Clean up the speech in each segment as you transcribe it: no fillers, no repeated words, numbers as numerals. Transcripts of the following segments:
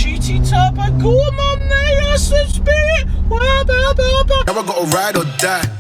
GT Turbo. Go on, mate, that's the spirit. Now I gotta ride or die.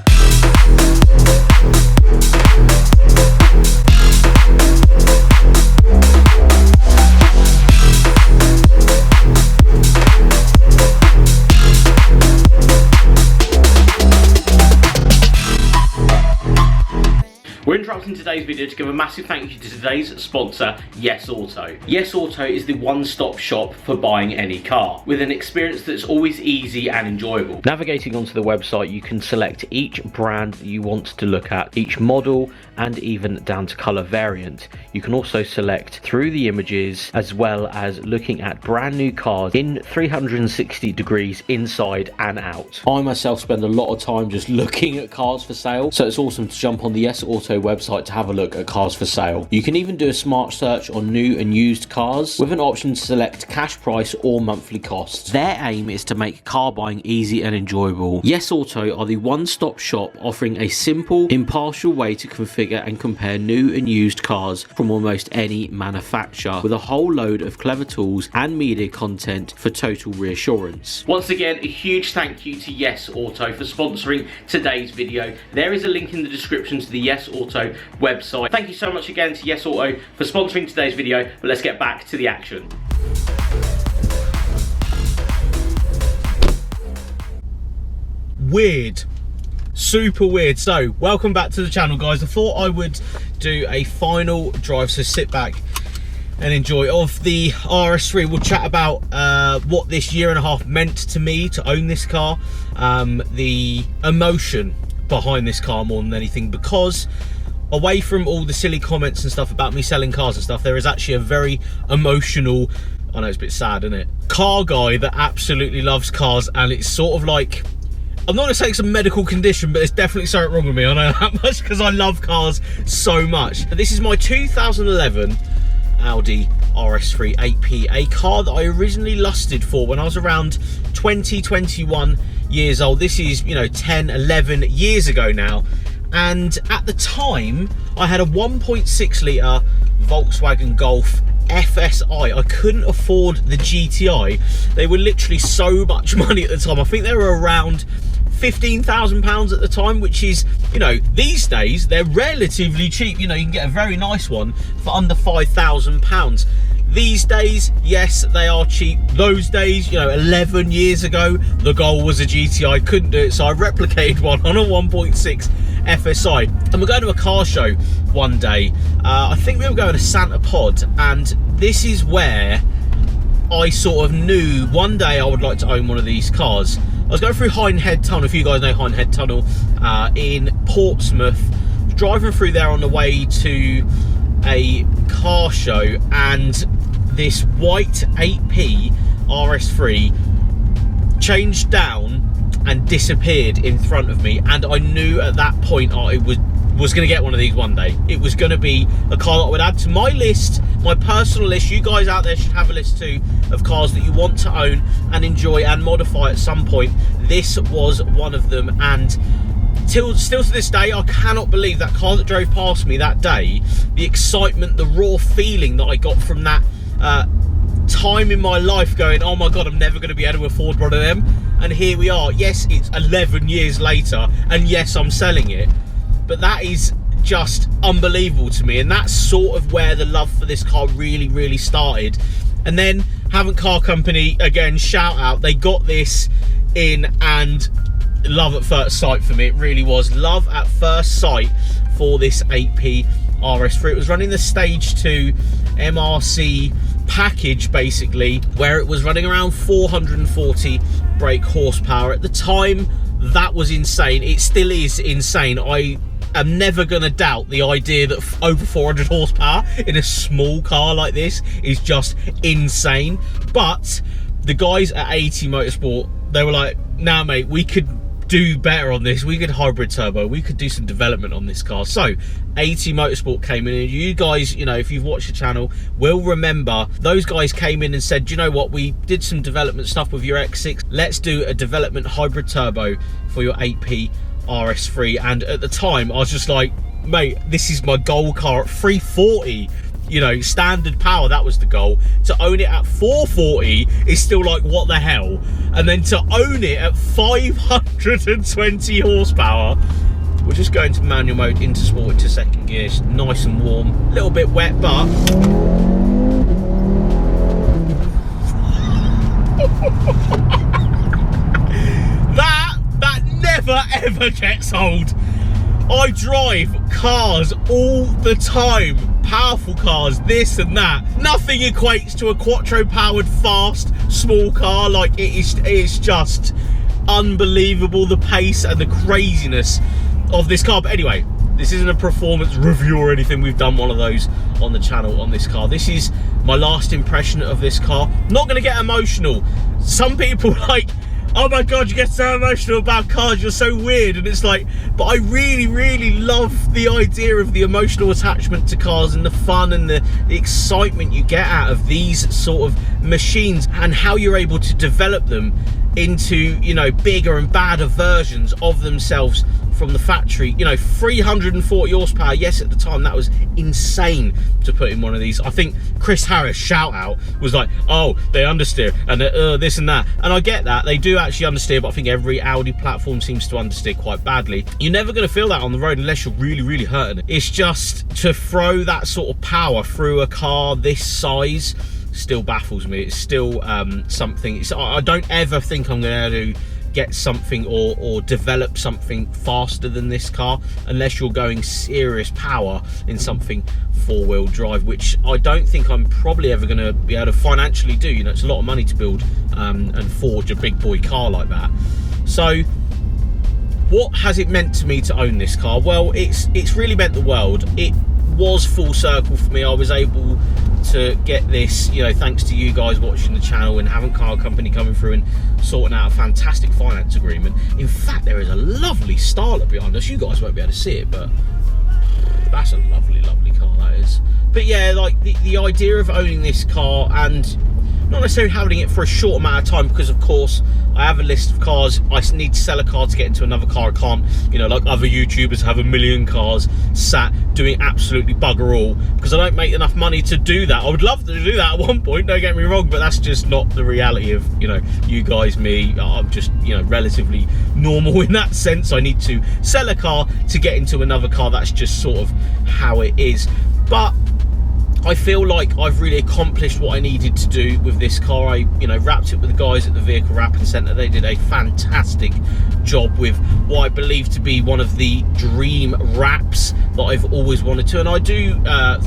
We're interrupting today's video to give a massive thank you to today's sponsor, Yes Auto. Yes Auto is the one-stop shop for buying any car, with an experience that's always easy and enjoyable. Navigating onto the website, you can select each brand that you want to look at, each model, and even down to colour variant. You can also select through the images, as well as looking at brand new cars in 360 degrees inside and out. I myself spend a lot of time just looking at cars for sale, so it's awesome to jump on the Yes Auto website to have a look at cars for sale. You can even do a smart search on new and used cars with an option to select cash price or monthly costs. Their aim is to make car buying easy and enjoyable. Yes Auto are the one-stop shop offering a simple, impartial way to configure and compare new and used cars from almost any manufacturer, with a whole load of clever tools and media content for total reassurance. Once again, a huge thank you to Yes Auto for sponsoring today's video. There is a link in the description to the Yes Auto website. Thank you so much again to Yes Auto for sponsoring today's video, but let's get back to the action. Weird. Super weird. So welcome back to the channel, guys. I thought I would do a final drive, so sit back and enjoy, of the RS3. We'll chat about what this year and a half meant to me to own this car, the emotion behind this car more than anything, because away from all the silly comments and stuff about me selling cars and stuff, there is actually a very emotional, I know it's a bit sad, isn't it, car guy that absolutely loves cars, and it's sort of like, I'm not going to say it's a medical condition, but there's definitely something wrong with me, I know that much, because I love cars so much. This is my 2011 Audi RS3 8P, a car that I originally lusted for when I was around 20, 21 years old. This is, you know, 10, 11 years ago now. And at the time, I had a 1.6 litre Volkswagen Golf FSI. I couldn't afford the GTI. They were literally so much money at the time. I think they were around £15,000 at the time, which is, you know, these days they're relatively cheap. You know, you can get a very nice one for under £5,000. These days, yes, they are cheap. Those days, you know, 11 years ago, the goal was a GTI. Couldn't do it, so I replicated one on a 1.6 FSI. And we're going to a car show one day. I think we were going to Santa Pod, and this is where I sort of knew one day I would like to own one of these cars. I was going through Hindhead Tunnel, if you guys know Hindhead Tunnel, in Portsmouth, driving through there on the way to a car show, and this white 8P RS3 changed down and disappeared in front of me, and I knew at that point I was going to get one of these one day. It was going to be a car that I would add to my list, my personal list. You guys out there should have a list too of cars that you want to own and enjoy and modify at some point. This was one of them, and still to this day, I cannot believe that car that drove past me that day, the excitement, the raw feeling that I got from that time in my life, going, oh my god, I'm never going to be able to afford one of them. And here we are. Yes, it's 11 years later, and yes, I'm selling it, but that is just unbelievable to me. And that's sort of where the love for this car really started. And then Haven't Car Company, again, shout out, they got this in, and love at first sight for me. It really was love at first sight for this 8P RS3. It was running the Stage 2 MRC package, basically, where it was running around 440 brake horsepower. At the time, that was insane. It still is insane. I am never going to doubt the idea that over 400 horsepower in a small car like this is just insane. But the guys at 80 Motorsport, they were like, nah mate, we could do better on this. We could hybrid turbo, we could do some development on this car. So 80 Motorsport came in, and you guys, you know, if you've watched the channel, will remember those guys came in and said, do you know what, we did some development stuff with your X6, let's do a development hybrid turbo for your 8P RS3. And at the time I was just like, mate, this is my goal car. At 340 you know, standard power, that was the goal. To own it at 440 is still like, what the hell? And then to own it at 520 horsepower, we'll just go into manual mode, into sport, into second gear. It's nice and warm, a little bit wet, but that never ever gets old. I drive cars all the time, powerful cars, this and that. Nothing equates to a quattro powered fast small car. Like, it is just unbelievable, the pace and the craziness of this car. But anyway, this isn't a performance review or anything. We've done one of those on the channel on this car. This is my last impression of this car. Not gonna get emotional. Some people like, oh my God, you get so emotional about cars, you're so weird. And it's like, but I really, really love the idea of the emotional attachment to cars and the fun and the excitement you get out of these sort of machines, and how you're able to develop them into, you know, bigger and badder versions of themselves from the factory. You know, 340 horsepower, yes, at the time that was insane to put in one of these. I think Chris Harris, shout out, was like, oh, they understeer and this and that, and I get that, they do actually understeer, but I think every Audi platform seems to understeer quite badly. You're never going to feel that on the road unless you're really, really hurting it. It's just, to throw that sort of power through a car this size still baffles me. It's still something. I don't ever think I'm going to get something or develop something faster than this car, unless you're going serious power in something four-wheel drive, which I don't think I'm probably ever going to be able to financially do. You know, it's a lot of money to build and forge a big boy car like that. So what has it meant to me to own this car? Well, it's really meant the world. It was full circle for me. I was able to get this, you know, thanks to you guys watching the channel and having Car Company coming through and sorting out a fantastic finance agreement. In fact, there is a lovely Starlet behind us. You guys won't be able to see it, but that's a lovely, lovely car, that is. But yeah, like the idea of owning this car, and not necessarily having it for a short amount of time, because of course I have a list of cars. I need to sell a car to get into another car. I can't, you know, like other YouTubers have a million cars sat doing absolutely bugger all, because I don't make enough money to do that. I would love to do that at one point, don't get me wrong, but that's just not the reality of, you know, you guys, me. I'm just, you know, relatively normal in that sense. I need to sell a car to get into another car. That's just sort of how it is. But I feel like I've really accomplished what I needed to do with this car. I, you know, wrapped it with the guys at the Vehicle Wrapping Centre. They did a fantastic job with what I believe to be one of the dream wraps that I've always wanted to. And I do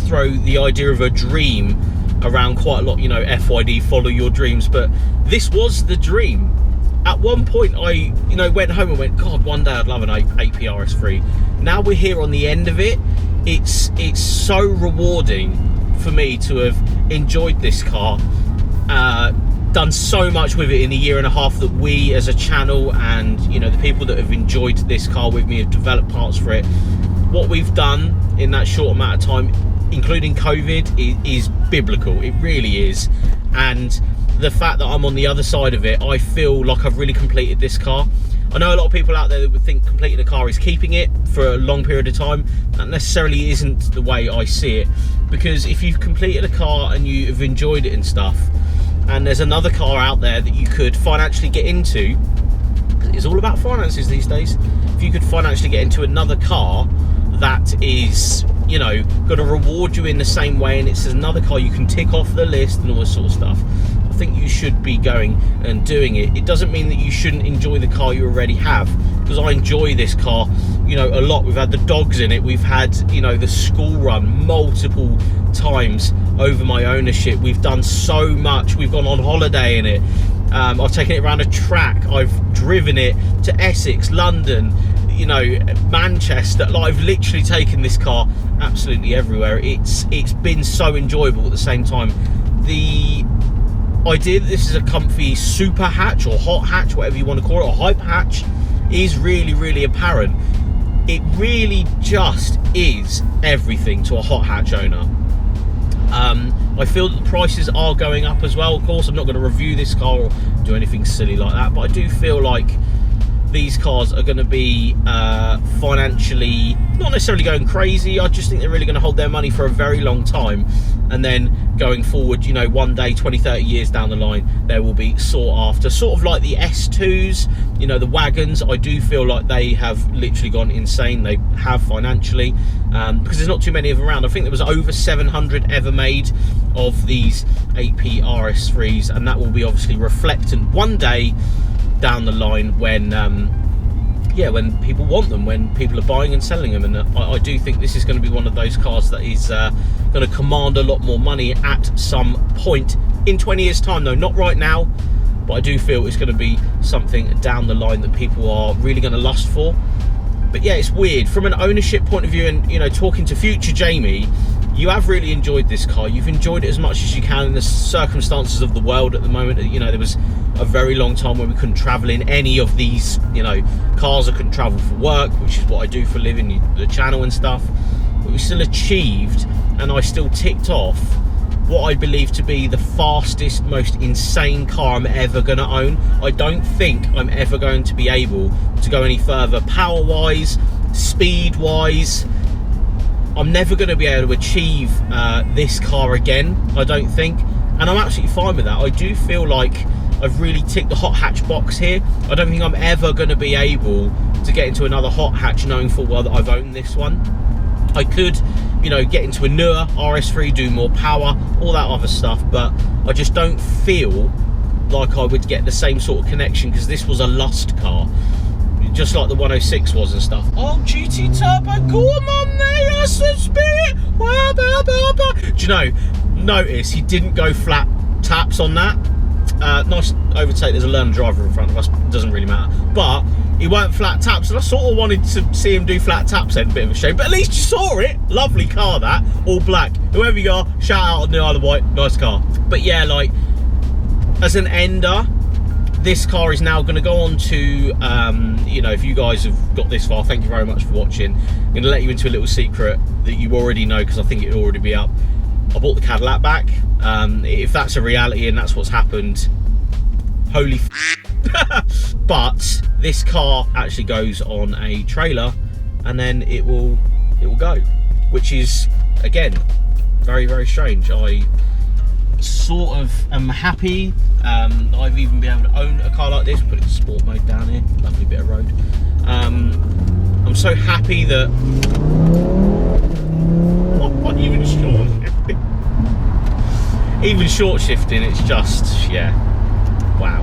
throw the idea of a dream around quite a lot, you know, FYD, follow your dreams. But this was the dream. At one point I, you know, went home and went, God, one day I'd love an AP RS3. Now we're here on the end of it. It's so rewarding for me to have enjoyed this car, done so much with it in a year and a half that we as a channel, and you know, the people that have enjoyed this car with me, have developed parts for it. What we've done in that short amount of time, including COVID, is biblical. It really is. And the fact that I'm on the other side of it, I feel like I've really completed this car. I know a lot of people out there that would think completing a car is keeping it for a long period of time. That necessarily isn't the way I see it, because if you've completed a car and you've enjoyed it and stuff, and there's another car out there that you could financially get into, it's all about finances these days. If you could financially get into another car that is, you know, going to reward you in the same way, and it's another car you can tick off the list and all this sort of stuff, I think you should be going and doing it. It doesn't mean that you shouldn't enjoy the car you already have, because I enjoy this car, you know, a lot. We've had the dogs in it, we've had, you know, the school run multiple times over my ownership. We've done so much. We've gone on holiday in it. I've taken it around a track. I've driven it to Essex, London, you know, Manchester. Like, I've literally taken this car absolutely everywhere. It's been so enjoyable. At the same time, the idea that this is a comfy super hatch or hot hatch, whatever you want to call it, or hyper hatch, is really, really apparent. It really just is everything to a hot hatch owner. I feel that the prices are going up as well. Of course, I'm not going to review this car or do anything silly like that, but I do feel like these cars are going to be financially not necessarily going crazy. I just think they're really going to hold their money for a very long time, and then going forward, you know, one day 20-30 years down the line, they will be sought after, sort of like the S2s, you know, the wagons. I do feel like they have literally gone insane. They have financially, because there's not too many of them around. I think there was over 700 ever made of these AP RS3s, and that will be obviously reflectant one day down the line when when people want them, when people are buying and selling them. And I do think this is going to be one of those cars that is going to command a lot more money at some point in 20 years time, though not right now, but I do feel it's going to be something down the line that people are really going to lust for. But yeah, it's weird from an ownership point of view, and you know, talking to future Jamie, you have really enjoyed this car. You've enjoyed it as much as you can in the circumstances of the world at the moment. You know, there was a very long time when we couldn't travel in any of these, you know, cars. I couldn't travel for work, which is what I do for a living, the channel and stuff. But we still achieved, and I still ticked off what I believe to be the fastest, most insane car I'm ever going to own. I don't think I'm ever going to be able to go any further power-wise, speed-wise. I'm never going to be able to achieve this car again, I don't think, and I'm absolutely fine with that. I do feel like I've really ticked the hot hatch box here. I don't think I'm ever going to be able to get into another hot hatch knowing full well that I've owned this one. I could, you know, get into a newer RS3, do more power, all that other stuff, but I just don't feel like I would get the same sort of connection, because this was a lust car, just like the 106 was and stuff. Oh, GT Turbo, go on there, that's the spirit. Do you know, notice he didn't go flat taps on that. Nice overtake, there's a learner driver in front of us, doesn't really matter, but he weren't flat taps, and I sort of wanted to see him do flat taps then, a bit of a shame, but at least you saw it. Lovely car, that, all black. Whoever you are, shout out on the Isle of Wight, nice car. But yeah, like, as an ender, this car is now going to go on to, you know, if you guys have got this far, thank you very much for watching. I'm going to let you into a little secret that you already know, because I think it'll already be up. I bought the Cadillac back. If that's a reality and that's what's happened, holy f. But this car actually goes on a trailer, and then it will go, which is, again, very, very strange. I sort of am happy I've even been able to own a car like this. Put it in sport mode down here, lovely bit of road. I'm so happy that even short shifting, it's just, yeah, wow.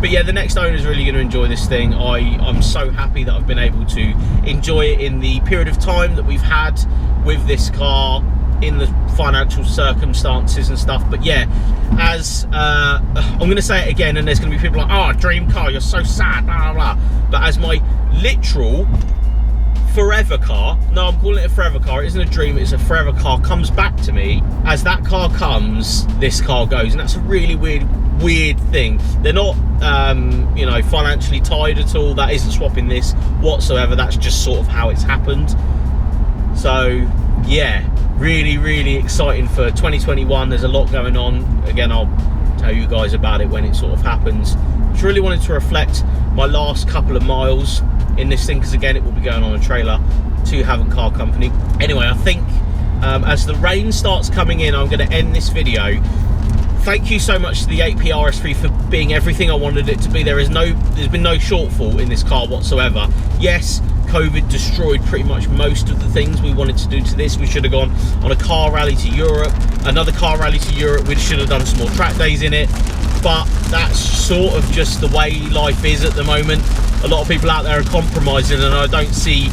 But yeah, the next owner is really going to enjoy this thing. I'm so happy that I've been able to enjoy it in the period of time that we've had with this car, in the financial circumstances and stuff. But yeah, as I'm going to say it again, and there's going to be people like, oh, dream car, you're so sad, blah, blah, blah. But as my literal forever car, no, I'm calling it a forever car, it isn't a dream, it's a forever car, comes back to me, as that car comes, this car goes. And that's a really weird thing. They're not you know, financially tied at all. That isn't swapping this whatsoever. That's just sort of how it's happened. So yeah, really exciting for 2021. There's a lot going on. Again, I'll tell you guys about it when it sort of happens. Just really wanted to reflect my last couple of miles in this thing, because again, it will be going on a trailer to Haven Car Company. Anyway, I think as the rain starts coming in, I'm going to end this video. Thank you so much to the AP RS3 for being everything I wanted it to be. There's been no shortfall in this car whatsoever. Yes, COVID destroyed pretty much most of the things we wanted to do to this. We should have gone on a car rally to Europe, another car rally to Europe. We should have done some more track days in it, but that's sort of just the way life is at the moment. A lot of people out there are compromising, and I don't see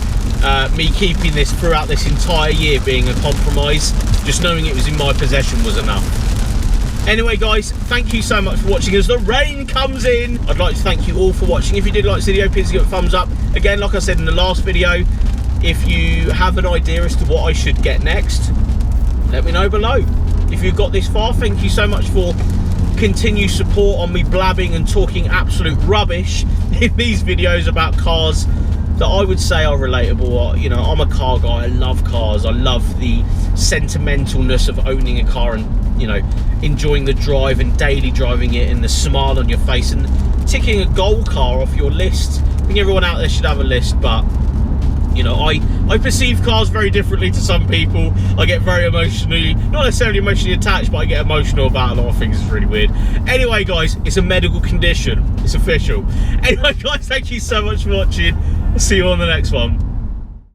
me keeping this throughout this entire year being a compromise. Just knowing it was in my possession was enough. Anyway guys, thank you so much for watching. As the rain comes in, I'd like to thank you all for watching. If you did like this video, please give it a thumbs up. Again, like I said in the last video, if you have an idea as to what I should get next, let me know below. If you've got this far, thank you so much for continued support on me blabbing and talking absolute rubbish in these videos about cars that I would say are relatable. You know, I'm a car guy, I love cars, I love the sentimentalness of owning a car and, you know, enjoying the drive and daily driving it and the smile on your face. And ticking a gold car off your list. I think everyone out there should have a list, but you know, I perceive cars very differently to some people. I get very emotionally, not necessarily emotionally attached, but I get emotional about a lot of things. It's really weird. Anyway, guys, it's a medical condition. It's official. Anyway, guys, thank you so much for watching. I'll see you on the next one.